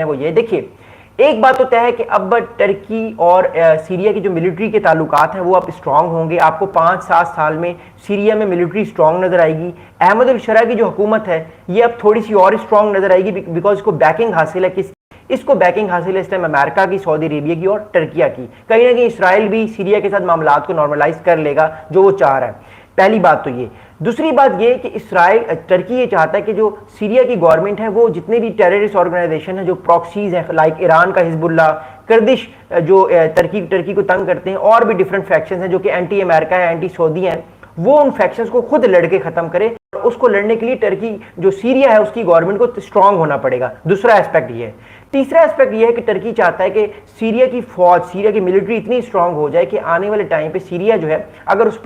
है वो ये देखिए, एक बात तो तय है कि अब टर्की और सीरिया की जो मिलिट्री के ताल्लुकात हैं वो अब स्ट्रांग होंगे। आपको 5-7 साल में सीरिया में मिलिट्री स्ट्रांग नजर आएगी। अहमद अल शरा की जो हुकूमत है ये अब थोड़ी सी और स्ट्रांग नजर आएगी, बिकॉज इसको बैकिंग हासिल है। इसको बैकिंग हासिल है इस टाइम अमेरिका की, सऊदी अरेबिया की और टर्किया की। कहीं ना कहीं इसराइल भी सीरिया के साथ मामलात को नॉर्मलाइज कर लेगा जो वो चाह रहा है। पहली बात तो ये। दूसरी बात ये कि इसराइल टर्की ये चाहता है कि जो सीरिया की गवर्नमेंट है वो जितने भी टेररिस्ट ऑर्गेनाइजेशन है, जो प्रॉक्सीज हैं लाइक ईरान का हिजबुल्ला, कर्दिश जो टर्की को तंग करते हैं, और भी डिफरेंट फैक्शंस हैं जो कि एंटी अमेरिका है, एंटी सऊदी हैं, वो उन फैक्शंस को खुद लड़के खत्म करे। उसको लड़ने के लिए टर्की जो सीरिया है उसकी गवर्नमेंट को स्ट्रांग होना पड़ेगा। दूसरा एस्पेक्ट ये है। तीसरा एस्पेक्ट ये है कि टर्की चाहता है कि सीरिया की फौज, सीरिया की मिलिट्री इतनी स्ट्रांग हो जाए कि आने वाले टाइम पे सीरिया जो है, अगर उस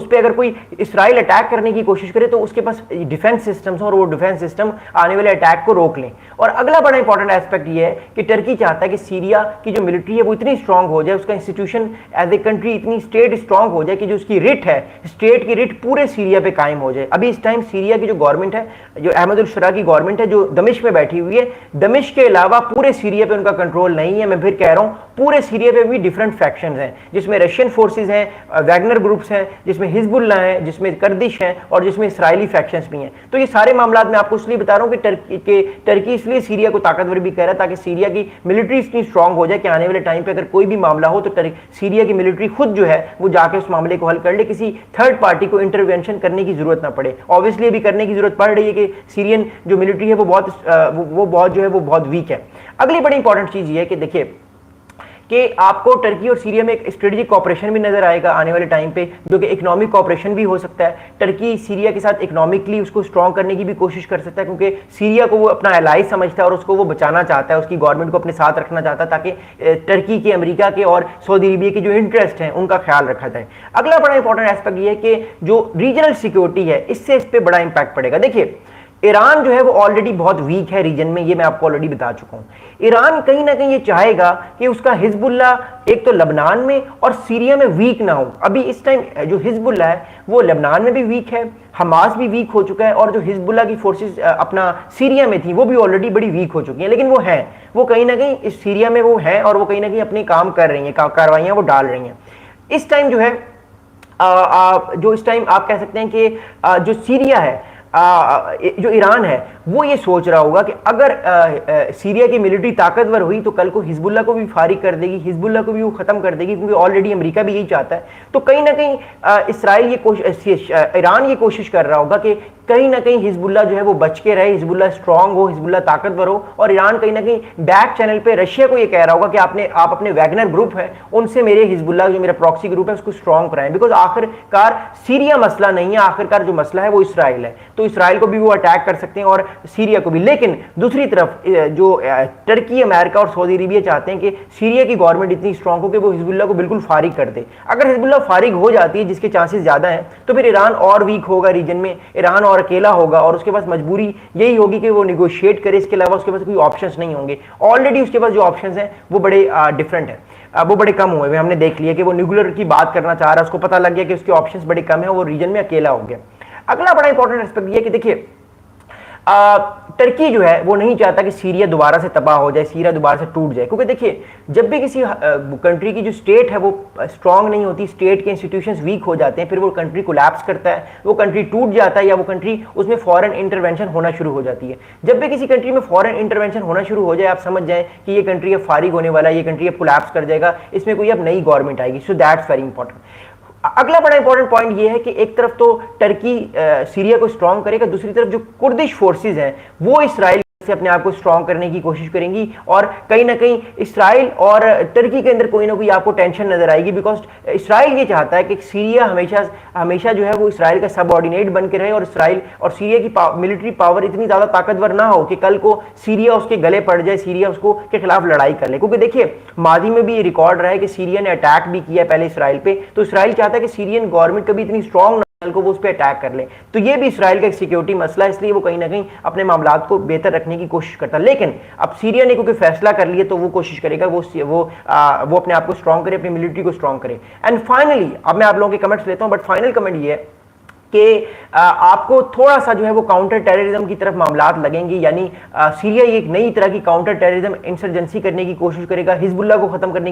पर अगर कोई इसराइल अटैक करने की कोशिश करे तो उसके पास डिफेंस सिस्टम्स और वो डिफेंस सिस्टम आने वाले अटैक को रोक लें। और अगला बड़ा इंपॉर्टेंट एस्पेक्ट ये है कि टर्की चाहता है कि सीरिया की जो मिलिट्री है वो इतनी स्ट्रांग हो जाए, उसका इंस्टीट्यूशन एज ए कंट्री इतनी स्टेट स्ट्रांग हो जाए कि जो उसकी रिट है, स्टेट की रिट पूरे सीरिया पे कायम हो जाए। अभी इस टाइम सीरिया की जो गवर्नमेंट है, जो अहमद अल शरा की गवर्नमेंट है, जो दमिश्क में बैठी हुई है, दमिश्क के अलावा पूरे सीरिया पे उनका कंट्रोल नहीं है। मैं फिर कह रहा हूं पूरे सीरिया पे भी डिफरेंट फैक्शंस हैं, जिसमें रशियन फोर्सेस हैं, वैगनर ग्रुप्स हैं, जिसमें हिजबुल्ला है, जिसमें कर्दिश हैं और जिसमें इसराइली फैक्शंस भी हैं। तो ये सारे मामलात मैं आपको इसलिए बता रहा हूं कि टर्की इसलिए सीरिया को ताकतवर भी कह रहा है ताकि सीरिया की मिलिट्री इतनी स्ट्रांग हो जाए कि आने वाले टाइम पे अगर कोई भी मामला हो तो सीरिया की मिलिट्री खुद जो है वो जाके उस मामले को हल कर ले, किसी थर्ड पार्टी को इंटरवेंशन करने की जरूरत ना पड़े। ऑब्वियसली अभी करने की जरूरत पड़ रही है कि सीरियन जो मिलिट्री है वो बहुत वीक है। अगली बड़ी इंपॉर्टेंट चीज ये है कि देखिए कि आपको टर्की और सीरिया में एक स्ट्रेटेजिक कॉपरेशन भी नजर आएगा आने वाले टाइम पे, जो कि इकोनॉमिक कॉपरेशन भी हो सकता है। टर्की सीरिया के साथ इकोनॉमिकली उसको स्ट्रांग करने की भी कोशिश कर सकता है, क्योंकि सीरिया को वो अपना एलाई समझता है और उसको वो बचाना चाहता है, उसकी गवर्नमेंट को अपने साथ रखना चाहता है ताकि टर्की के, अमेरिका के और सऊदी अरेबिया के जो इंटरेस्ट हैं उनका ख्याल रखा जाए। अगला बड़ा इंपॉर्टेंट एस्पेक्ट ये है कि जो रीजनल सिक्योरिटी है इससे इस पर बड़ा इंपैक्ट पड़ेगा। देखिए ईरान जो है वो ऑलरेडी बहुत वीक है रीजन में, ये मैं आपको ऑलरेडी बता चुका हूं। ईरान कहीं ना कहीं ये चाहेगा कि उसका हिजबुल्ला एक तो लबनान में और सीरिया में वीक ना हो। अभी इस टाइम जो हिजबुल्ला है वो लबनान में भी वीक है, हमास भी वीक हो चुका है, और जो हिजबुल्ला की फोर्सेस अपना सीरिया में थी वो भी ऑलरेडी बड़ी वीक हो चुकी हैं। लेकिन वो हैं, वो कहीं ना कहीं इस सीरिया में वो हैं और वो कहीं ना कहीं अपने काम कर रही हैं, कार्रवाइयां वो डाल रही हैं। इस टाइम जो है इस टाइम आप कह सकते हैं कि जो सीरिया है, जो ईरान है वो ये सोच रहा होगा कि अगर सीरिया की मिलिट्री ताकतवर हुई तो कल को हिजबुल्ला को भी फारिग कर देगी, हिजबुल्ला को भी वो खत्म कर देगी, क्योंकि ऑलरेडी अमेरिका भी यही चाहता है। तो कहीं ना कहीं ईरान ये कोशिश कर रहा होगा कि कहीं ना कहीं हिजबुल्ला जो है वो बच के रहे, हिजबुल्ला स्ट्रांग हो, हिजबुल्ला ताकतवर हो, और ईरान कहीं ना कहीं बैक चैनल पे रशिया को ये कह रहा होगा कि आप अपने वैगनर ग्रुप है उनसे मेरे हिजबुल्ला जो मेरा प्रॉक्सी ग्रुप है उसको स्ट्रांग कराएं, बिकॉज आखिरकार सीरिया मसला नहीं है, आखिरकार जो मसला है वो इसराइल है। तो इसराइल को भी वो अटैक कर सकते हैं और सीरिया को भी। लेकिन दूसरी तरफ जो टर्की, अमेरिका और सऊदी अरेबिया चाहते हैं कि सीरिया की गवर्नमेंट इतनी स्ट्रांग हो कि वो हिजबुल्ला को बिल्कुल फारिग कर दे। अगर हिजबुल्ला फारिग हो जाती है, जिसके चांसेस ज्यादा हैं, तो फिर ईरान और वीक होगा रीजन में, ईरान और अकेला होगा और उसके पास मजबूरी यही होगी कि वो निगोशिएट करे, इसके अलावा उसके पास कोई ऑप्शंस नहीं होंगे। ऑलरेडी उसके पास जो ऑप्शंस हैं वो बड़े डिफरेंट हैं, वो बड़े कम हुए। हमने देख लिया कि वो न्यूक्लियर की बात करना चाह रहा है, उसको पता लग गया कि उसके ऑप्शंस बड़े कम है, वो रीजन में अकेला हो गया। अगला बड़ा इंपॉर्टेंट एस्पेक्ट ये है कि देखिए टर्की जो है वो नहीं चाहता कि सीरिया दोबारा से तबाह हो जाए, सीरिया दोबारा से टूट जाए, क्योंकि देखिए जब भी किसी कंट्री की जो स्टेट है वो स्ट्रांग नहीं होती, स्टेट के इंस्टीट्यूशंस वीक हो जाते हैं, फिर वो कंट्री कोलैप्स करता है, वो कंट्री टूट जाता है, या वो कंट्री उसमें फॉरेन इंटरवेंशन होना शुरू हो जाती है। जब भी किसी कंट्री में फॉरेन इंटरवेंशन होना शुरू हो जाए, आप समझ जाए कि ये कंट्री अब फारिग होने वाला है, ये कंट्री अब कोलैप्स कर जाएगा, इसमें कोई अब नई गवर्नमेंट आएगी। So that's very important. अगला बड़ा इंपॉर्टेंट पॉइंट ये है कि एक तरफ तो टर्की सीरिया को स्ट्रांग करेगा, दूसरी तरफ जो कुर्दिश फोर्सेस हैं वो इसराइल से अपने आप को स्ट्रांग करने की कोशिश करेंगी, और कहीं ना कहीं इसराइल और टर्की के अंदर कोई ना कोई आपको टेंशन नजर आएगी, बिकॉज इसराइल ये चाहता है कि सीरिया हमेशा जो है वो इसराइल का सबऑर्डिनेट बन के रहे, और इसराइल और सीरिया की मिलिट्री पावर इतनी ज्यादा ताकतवर ना हो कि कल को सीरिया उसके गले पड़ जाए, सीरिया उसको के खिलाफ लड़ाई कर ले। क्योंकि देखिए माजी में भी ये रिकॉर्ड रहा है कि सीरिया ने अटैक भी किया पहले इसराइल पे, तो इसराइल चाहता है कि सीरियन गवर्नमेंट कभी इतनी स्ट्रांग को वो उस पर अटैक कर ले। तो ये भी इसराइल का एक सिक्योरिटी मसला है, इसलिए वो कहीं ना कहीं अपने मामलात को बेहतर रखने की कोशिश करता है। लेकिन अब सीरिया ने क्योंकि फैसला कर लिया तो वो कोशिश करेगा वो अपने आप को स्ट्रांग करे, अपनी मिलिट्री को स्ट्रांग करे। एंड फाइनली अब मैं आप लोगों के कमेंट्स लेता हूं, बट फाइनल कमेंट ये है कि आपको थोड़ा सा जो है वो काउंटर टेररिज्म की तरफ मामलात लगेंगे, यानी सीरिया एक नई तरह की काउंटर टेररिज्म इंसर्जेंसी करने की कोशिश करेगा, हिजबुल्लाह को खत्म करने की